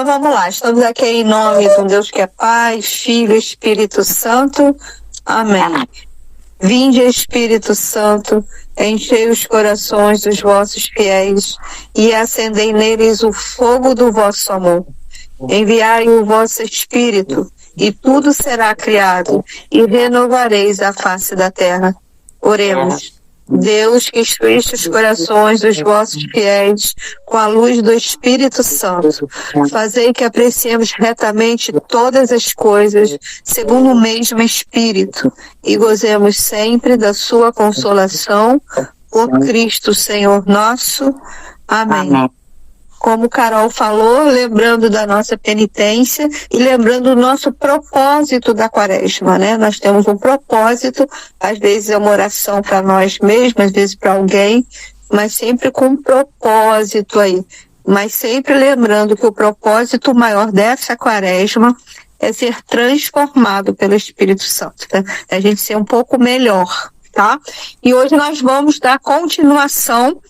Então vamos lá, estamos aqui em nome do Deus que é Pai, Filho e Espírito Santo. Amém. Vinde, Espírito Santo, enchei os corações dos vossos fiéis e acendei neles o fogo do vosso amor. Enviai o vosso Espírito e tudo será criado e renovareis a face da terra. Oremos. Deus, que instruíste os corações dos vossos fiéis com a luz do Espírito Santo, fazei que apreciemos retamente todas as coisas segundo o mesmo Espírito e gozemos sempre da sua consolação por Cristo Senhor nosso. Amém. Como Carol falou, lembrando da nossa penitência e lembrando do nosso propósito da quaresma, né? Nós temos um propósito, às vezes é uma oração para nós mesmos, às vezes para alguém, mas sempre com um propósito aí. Mas sempre lembrando que o propósito maior dessa quaresma é ser transformado pelo Espírito Santo, né? A gente ser um pouco melhor, tá? E hoje nós vamos dar continuação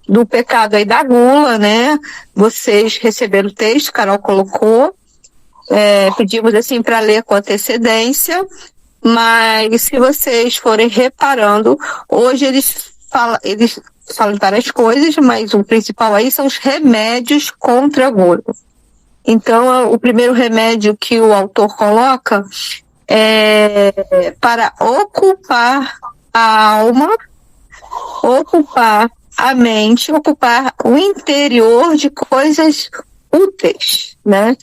do pecado aí da gula, né? Vocês receberam o texto, Carol colocou, pedimos assim para ler com antecedência, mas se vocês forem reparando, hoje eles falam várias coisas, mas o principal aí são os remédios contra a gula. Então, o primeiro remédio que o autor coloca é para ocupar a alma, ocupar a mente, ocupar o interior de coisas úteis, né?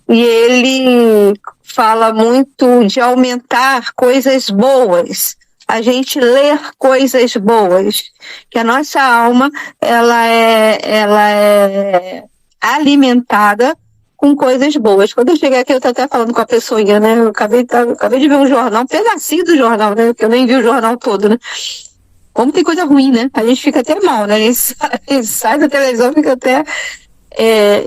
E ele fala muito de aumentar coisas boas, a gente ler coisas boas, que a nossa alma ela é alimentada com coisas boas. Quando eu cheguei aqui, eu tô até falando com a pessoinha, né? Eu acabei de ver um jornal, um pedacinho do jornal, né? Porque eu nem vi o jornal todo, né? Como tem coisa ruim, né? A gente fica até mal, né? A gente sai da televisão, fica até...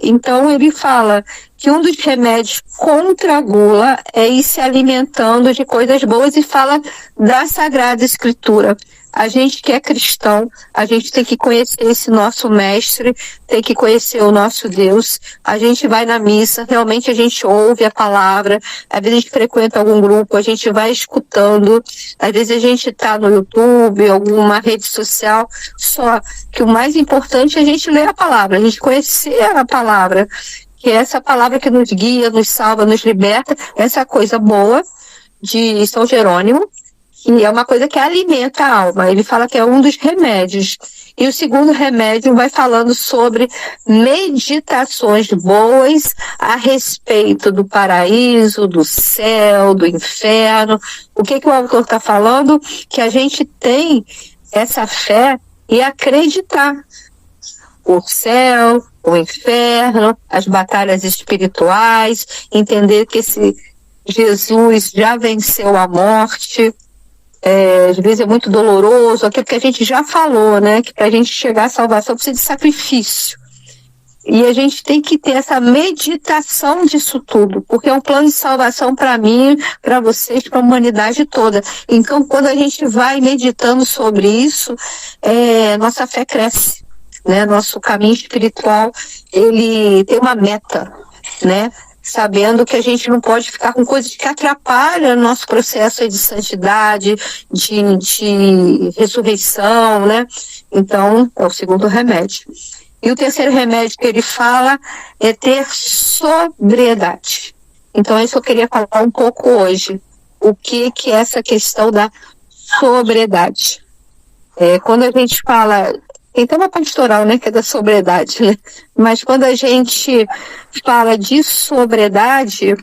Então ele fala que um dos remédios contra a gula é ir se alimentando de coisas boas e fala da Sagrada Escritura. A gente que é cristão, a gente tem que conhecer esse nosso mestre, tem que conhecer o nosso Deus. A gente vai na missa, realmente a gente ouve a palavra, às vezes a gente frequenta algum grupo, a gente vai escutando, às vezes a gente está no YouTube, alguma rede social, só que o mais importante é a gente ler a palavra, a gente conhecer a palavra, que é essa palavra que nos guia, nos salva, nos liberta, essa coisa boa de São Jerônimo, que é uma coisa que alimenta a alma. Ele fala que é um dos remédios. E o segundo remédio vai falando sobre meditações boas a respeito do paraíso, do céu, do inferno. O que o autor está falando? Que a gente tem essa fé e acreditar. O céu, o inferno, as batalhas espirituais, entender que esse Jesus já venceu a morte. Às vezes é muito doloroso, aquilo que a gente já falou, né? Que para a gente chegar à salvação precisa de sacrifício. E a gente tem que ter essa meditação disso tudo, porque é um plano de salvação para mim, para vocês, para a humanidade toda. Então, quando a gente vai meditando sobre isso, nossa fé cresce, né? Nosso caminho espiritual, ele tem uma meta, né? Sabendo que a gente não pode ficar com coisas que atrapalham o nosso processo de santidade, de ressurreição, né? Então, é o segundo remédio. E o terceiro remédio que ele fala é ter sobriedade. Então, é isso que eu queria falar um pouco hoje. O que é essa questão da sobriedade? Quando a gente fala... Tem até uma pastoral, né, que é da sobriedade, né? Mas quando a gente fala de sobriedade,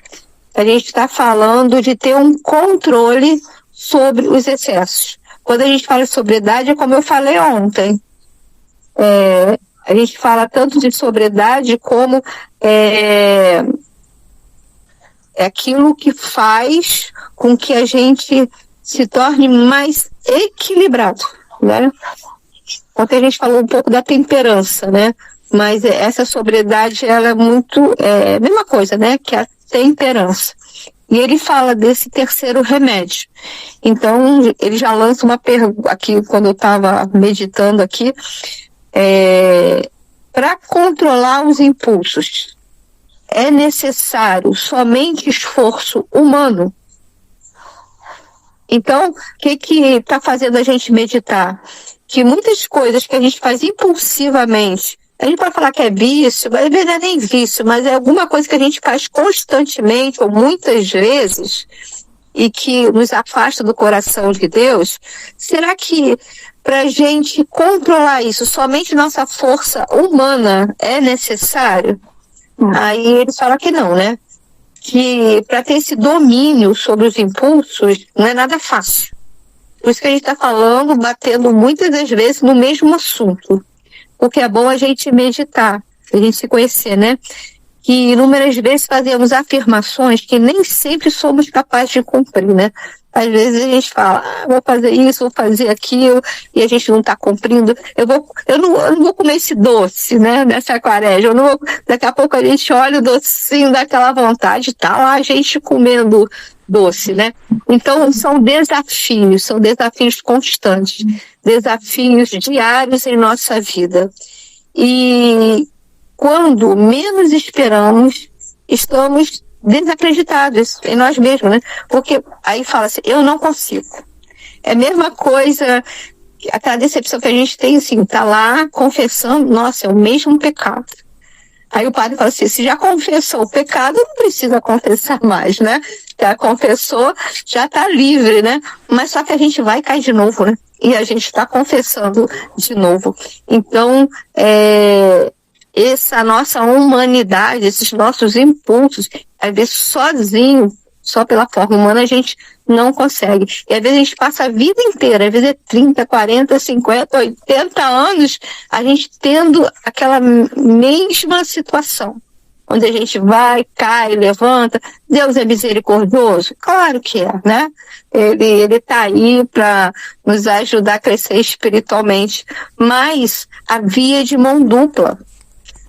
a gente está falando de ter um controle sobre os excessos. Quando a gente fala de sobriedade, é como eu falei ontem. A gente fala tanto de sobriedade como é aquilo que faz com que a gente se torne mais equilibrado, né? Ontem a gente falou um pouco da temperança, né? Mas essa sobriedade, ela é muito... a mesma coisa, né? Que a temperança. E ele fala desse terceiro remédio. Então, ele já lança uma pergunta aqui, quando eu estava meditando aqui, para controlar os impulsos. é necessário somente esforço humano. Então, o que está fazendo a gente meditar? Que muitas coisas que a gente faz impulsivamente, a gente pode falar que é vício, mas não é nem vício, mas é alguma coisa que a gente faz constantemente ou muitas vezes e que nos afasta do coração de Deus. Será que para a gente controlar isso, somente nossa força humana é necessário? Aí ele fala que não, né? Que para ter esse domínio sobre os impulsos não é nada fácil. Por isso que a gente está falando, batendo muitas das vezes no mesmo assunto. Porque é bom a gente meditar, a gente se conhecer, né? Que inúmeras vezes fazemos afirmações que nem sempre somos capazes de cumprir, né? Às vezes a gente fala, vou fazer isso, vou fazer aquilo, e a gente não está cumprindo. Eu não vou comer esse doce, né, nessa quaresma. Daqui a pouco a gente olha o docinho daquela vontade, tá lá a gente comendo doce, né? Então são desafios constantes, desafios diários em nossa vida. E quando menos esperamos, estamos desacreditados em nós mesmos, né? Porque aí fala assim, eu não consigo. É a mesma coisa, aquela decepção que a gente tem, assim, tá lá confessando, nossa, é o mesmo pecado. Aí o padre fala assim, se já confessou o pecado, não precisa confessar mais, né? Já confessou, já tá livre, né? Mas só que a gente vai cair de novo, né? E a gente está confessando de novo. Então, essa nossa humanidade, esses nossos impulsos, às vezes sozinho, só pela forma humana, a gente não consegue. E às vezes a gente passa a vida inteira, às vezes é 30, 40, 50, 80 anos, a gente tendo aquela mesma situação. Onde a gente vai, cai, levanta. Deus é misericordioso? Claro que é, né? Ele tá aí para nos ajudar a crescer espiritualmente. Mas a via é de mão dupla,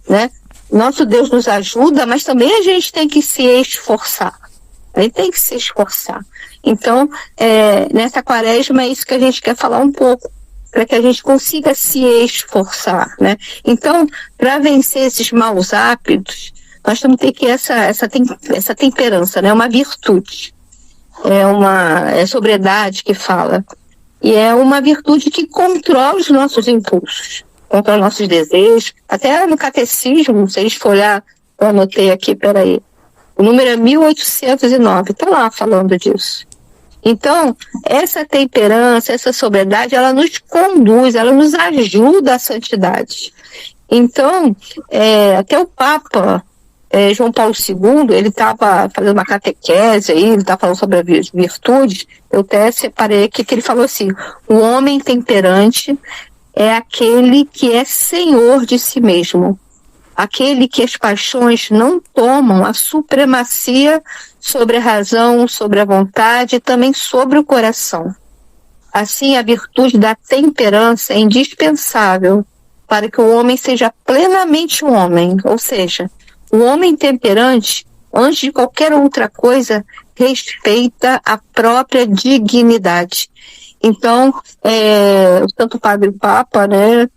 né? Nosso Deus nos ajuda, mas também a gente tem que se esforçar. A gente tem que se esforçar. Então, nessa quaresma é isso que a gente quer falar um pouco, para que a gente consiga se esforçar, né? Então, para vencer esses maus hábitos, nós temos que ter essa temperança, né? Uma virtude. É sobriedade que fala. E é uma virtude que controla os nossos impulsos, controla nossos desejos. Até no catecismo, se a gente for olhar, eu anotei aqui, peraí. O número é 1809, está lá falando disso. Então, essa temperança, essa sobriedade, ela nos conduz, ela nos ajuda à santidade. Então, até o Papa João Paulo II, ele estava fazendo uma catequese aí, ele estava falando sobre as virtudes, eu até separei aqui que ele falou assim, o homem temperante é aquele que é senhor de si mesmo, aquele que as paixões não tomam a supremacia sobre a razão, sobre a vontade e também sobre o coração. Assim, a virtude da temperança é indispensável para que o homem seja plenamente um homem, ou seja, o homem temperante, antes de qualquer outra coisa, respeita a própria dignidade. Então, o Santo Padre Papa, né,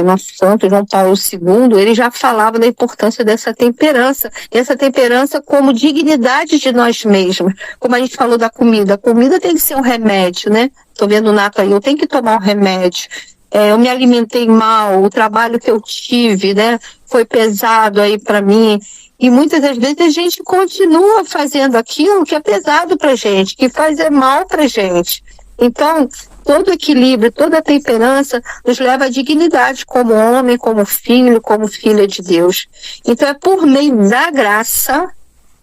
nosso Santo João Paulo II, ele já falava da importância dessa temperança. E essa temperança como dignidade de nós mesmos. Como a gente falou da comida. A comida tem que ser um remédio, né? Estou vendo o Nato aí, eu tenho que tomar um remédio. Eu me alimentei mal, o trabalho que eu tive, né, foi pesado aí para mim. E muitas das vezes a gente continua fazendo aquilo que é pesado para gente, que faz mal para gente. Então, todo equilíbrio, toda temperança nos leva à dignidade como homem, como filho, como filha de Deus. Então, é por meio da graça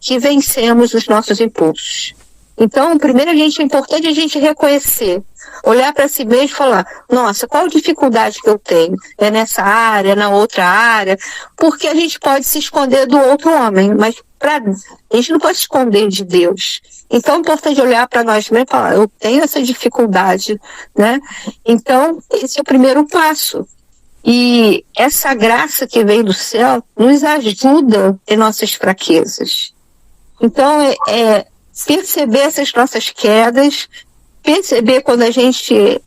que vencemos os nossos impulsos. Então, primeiro é importante a gente reconhecer, olhar para si mesmo e falar, nossa, qual a dificuldade que eu tenho? É nessa área, na outra área? Porque a gente pode se esconder do outro homem, mas a gente não pode se esconder de Deus. Então é importante olhar para nós mesmos e falar, eu tenho essa dificuldade, né? Então, esse é o primeiro passo. E essa graça que vem do céu nos ajuda em nossas fraquezas. Então, perceber essas nossas quedas, perceber quando a gente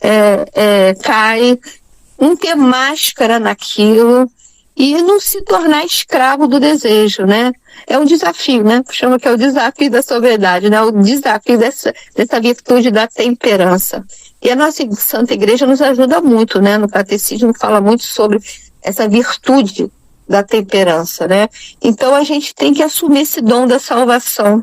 cai, não ter máscara naquilo e não se tornar escravo do desejo, né? É um desafio, né? Chama que é o desafio da sobriedade, né? O desafio dessa virtude da temperança. E a nossa Santa Igreja nos ajuda muito, né? No Catecismo fala muito sobre essa virtude da temperança, né? Então a gente tem que assumir esse dom da salvação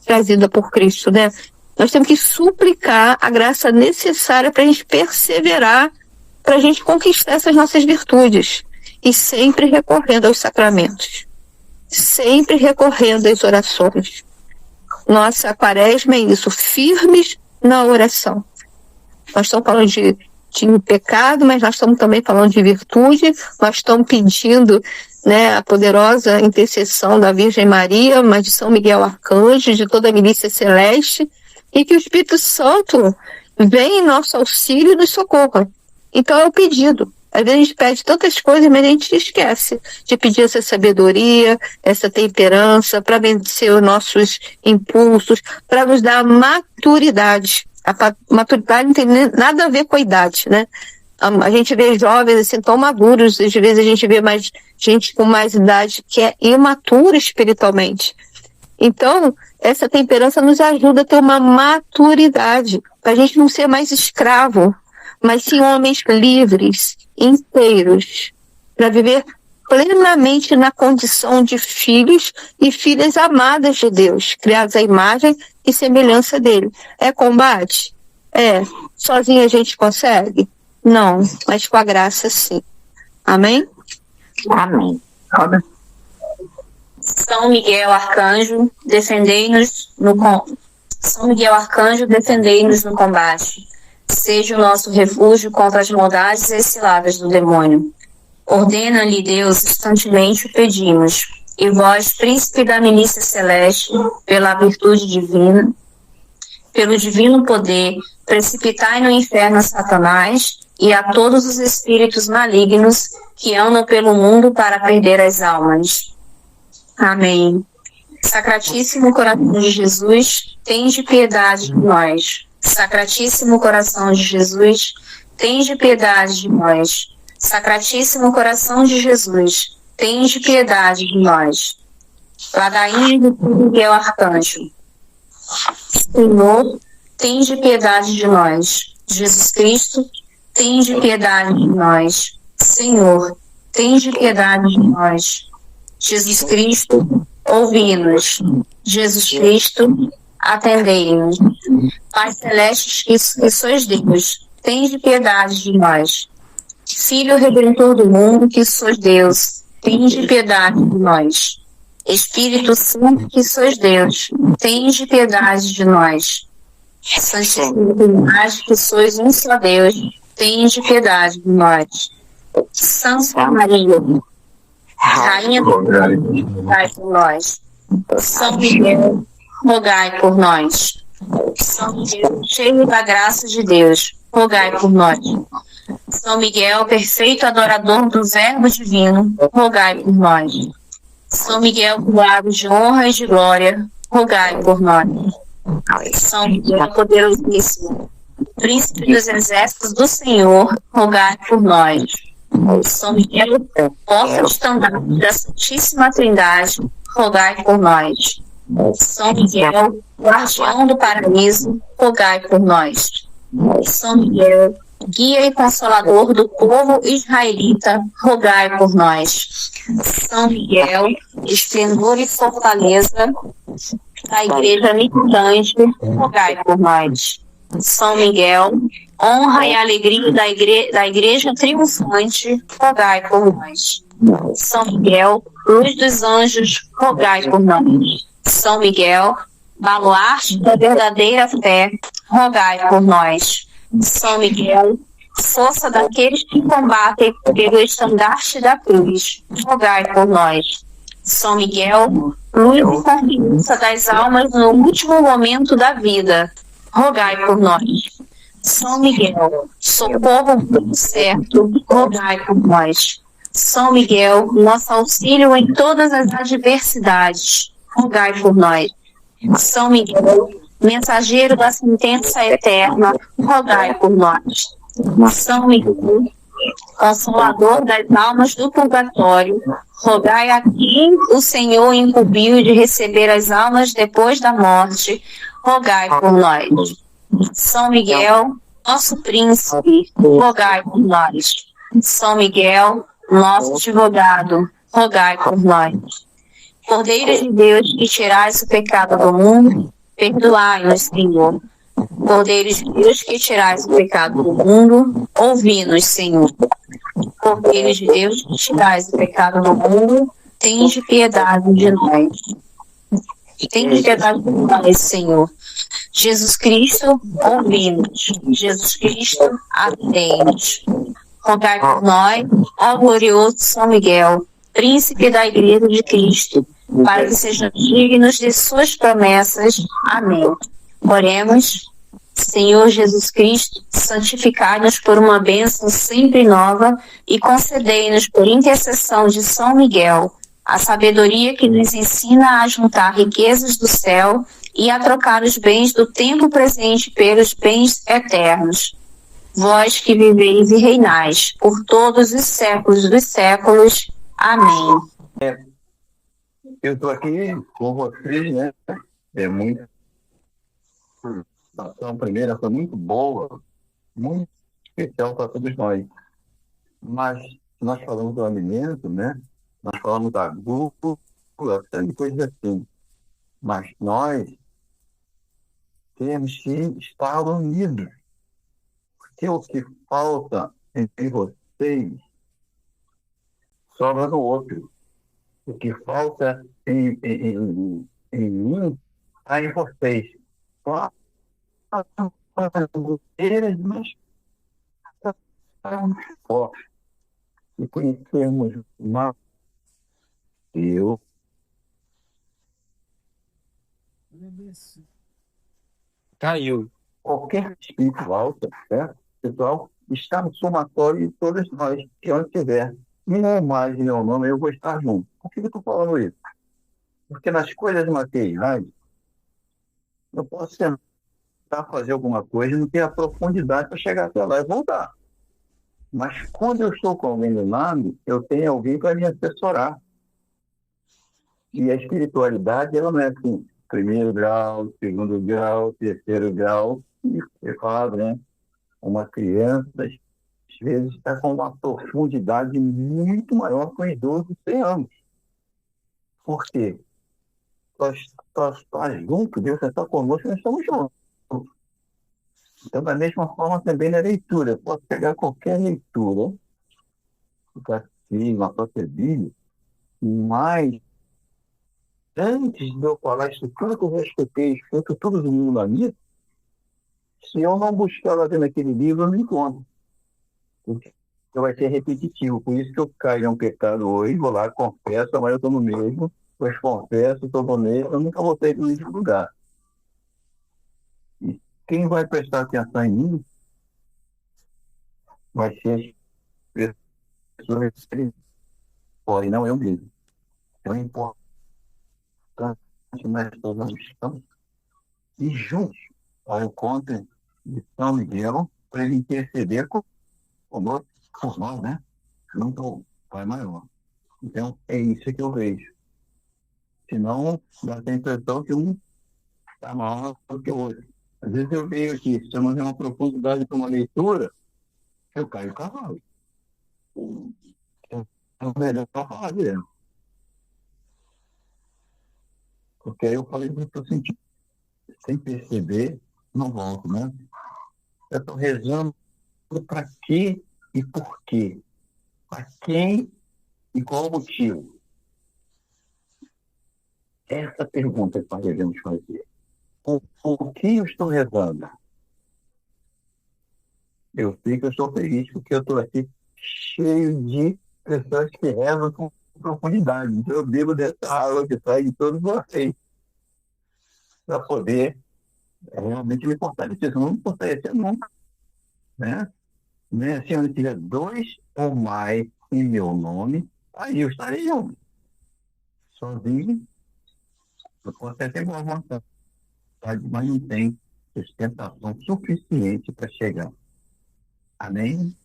trazida por Cristo, né? Nós temos que suplicar a graça necessária para a gente perseverar, para a gente conquistar essas nossas virtudes. E sempre recorrendo aos sacramentos. Sempre recorrendo às orações. Nossa quaresma é isso, firmes na oração. Nós estamos falando de pecado, mas nós estamos também falando de virtude, nós estamos pedindo, né, a poderosa intercessão da Virgem Maria, mas de São Miguel Arcanjo, de toda a milícia celeste, e que o Espírito Santo venha em nosso auxílio e nos socorra. Então é o pedido. Às vezes a gente pede tantas coisas, mas a gente esquece de pedir essa sabedoria, essa temperança, para vencer os nossos impulsos, para nos dar maturidade. A maturidade não tem nada a ver com a idade, né? A gente vê jovens assim tão maduros, às vezes a gente vê mais gente com mais idade que é imatura espiritualmente. Então, essa temperança nos ajuda a ter uma maturidade, para a gente não ser mais escravo, mas sim homens livres, inteiros, para viver plenamente na condição de filhos e filhas amadas de Deus, criados à imagem e semelhança dele. É combate? É. Sozinho a gente consegue? Não, mas com a graça sim. Amém? Amém. São Miguel Arcanjo, defendei-nos São Miguel Arcanjo, defendei-nos no combate. Seja o nosso refúgio contra as maldades e ciladas do demônio. Ordena-lhe Deus, instantemente o pedimos. E vós, príncipe da milícia celeste, pela virtude divina, pelo divino poder, precipitai no inferno a Satanás e a todos os espíritos malignos que andam pelo mundo para perder as almas. Amém. Sacratíssimo coração de Jesus, tende piedade de nós. Sacratíssimo coração de Jesus, tende piedade de nós. Sacratíssimo coração de Jesus, tende piedade de nós. Ladainha de Miguel Arcanjo, Senhor, tende piedade de nós. Jesus Cristo, tende piedade de nós. Senhor, tende piedade de nós. Jesus Cristo, ouvi-nos. Jesus Cristo, atendei-nos. Pai Celeste, que sois Deus, tende piedade de nós. Filho Redentor do mundo, que sois Deus, tende piedade de nós. Espírito Santo, que sois Deus, tende piedade de nós. Santíssima Trindade, que sois um só Deus, tende piedade de nós. Santa Maria, Rainha do mundo, rogai por nós. São Miguel, rogai por nós. São Miguel, cheio da graça de Deus, rogai por nós. São Miguel, perfeito adorador do Verbo divino, rogai por nós. São Miguel, coroado de honra e de glória, rogai por nós. São Miguel, poderosíssimo, príncipe dos exércitos do Senhor, rogai por nós. São Miguel, porta-estandarte da Santíssima Trindade, rogai por nós. São Miguel, guardião do paraíso, rogai por nós. São Miguel, guia e consolador do povo israelita, rogai por nós. São Miguel, esplendor e fortaleza da igreja militante, rogai por nós. São Miguel, honra e alegria da igreja triunfante, rogai por nós. São Miguel, luz dos anjos, rogai por nós. São Miguel, baluarte da verdadeira fé, rogai por nós. São Miguel, força daqueles que combatem pelo estandarte da cruz, rogai por nós. São Miguel, luz e confiança das almas no último momento da vida, rogai por nós. São Miguel, socorro muito certo, rogai por nós. São Miguel, nosso auxílio em todas as adversidades, rogai por nós. São Miguel, mensageiro da sentença eterna, rogai por nós. São Miguel, Consolador das almas do purgatório, rogai a quem o Senhor incumbiu de receber as almas depois da morte, rogai por nós. São Miguel, nosso príncipe, rogai por nós. São Miguel, nosso advogado, rogai por nós. Cordeiro de Deus, que tirais o pecado do mundo, perdoai-nos, Senhor. Cordeiro de Deus, que tirais o pecado do mundo, ouvi-nos, Senhor. Cordeiro de Deus, que tirais o pecado do mundo, tende piedade de nós. Tende piedade de nós, Senhor. Jesus Cristo, ouvi-nos. Jesus Cristo, atende-nos. Rogai por nós, ó glorioso São Miguel, príncipe da Igreja de Cristo, para que sejamos dignos de suas promessas. Amém. Oremos. Senhor Jesus Cristo, santificai-nos por uma bênção sempre nova e concedei-nos por intercessão de São Miguel a sabedoria que nos ensina a juntar riquezas do céu e a trocar os bens do tempo presente pelos bens eternos. Vós que viveis e reinais por todos os séculos dos séculos. Amém. Eu estou aqui com vocês, né? É muito. A ação primeira foi muito boa, muito especial para todos nós. Mas nós falamos do alimento, né? Nós falamos da gula, de coisas assim. Mas nós temos que estar unidos. Porque o que falta entre vocês sobra no outro. O que falta em mim está em vocês. Só mas forte. E conhecemos mais eu. Caiu. Qualquer espírito alto, certo? Pessoal, está no somatório de todos nós, que onde tiver. Não mais meu nome, eu vou estar junto. Por que eu estou falando isso? Porque nas coisas materiais, eu posso tentar fazer alguma coisa e não ter a profundidade para chegar até lá e voltar. Mas quando eu estou com alguém do lado, eu tenho alguém para me assessorar. E a espiritualidade, ela não é assim, primeiro grau, segundo grau, terceiro grau. E você fala, né? Uma criança, às vezes, está com uma profundidade muito maior que um idoso de 100 anos. Por quê? Nós juntos, Deus está conosco, nós estamos juntos. Então, da mesma forma, também na leitura. Eu posso pegar qualquer leitura, o catecismo, a própria Bíblia, mas antes de eu falar isso tudo que eu respeitei, escuto todo mundo na minha, se eu não buscar lá dentro daquele livro, eu não encontro. Porque vai ser repetitivo. Por isso que eu caio em um pecado hoje, vou lá, confesso, mas eu estou no mesmo, depois confesso, estou no mesmo, eu nunca voltei para o mesmo lugar. E quem vai prestar atenção em mim vai ser as pessoas que podem, não eu mesmo. Então é importante nós todos estamos e juntos ao encontro de São Miguel para ele interceder conosco, por nós, né? Junto ao Pai Maior. Então, é isso que eu vejo. Senão, dá a impressão que um está maior do que o outro. Às vezes eu vejo aqui, se eu não der uma profundidade para uma leitura, eu caio o cavalo. É o melhor falar mesmo. Porque aí eu falei que eu estou sentindo, sem perceber, não volto, né? Eu estou rezando para quê e por quê? Para quem e qual o motivo? Essa pergunta que nós devemos fazer. Por que eu estou rezando? Eu sei que eu estou feliz porque eu estou aqui cheio de pessoas que rezam com profundidade. Então eu bebo dessa água que sai de todos vocês para poder realmente me fortalecer. Senão não me fortalecer nunca. Né? Se eu tiver 2 ou mais em meu nome, aí eu estarei junto. Sozinho, eu posso até ter uma vontade, mas não tem sustentação suficiente para chegar. Amém?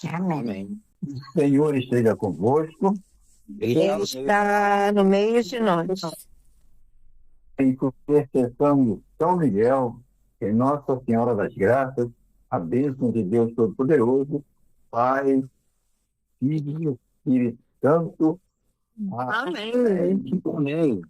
Amém. O Senhor esteja convosco. Ele Ele está no meio de nós. E por intercessão de São Miguel, em Nossa Senhora das Graças, a bênção de Deus Todo-Poderoso, Pai, Filho e Espírito Santo. Amém. Amém. Amém.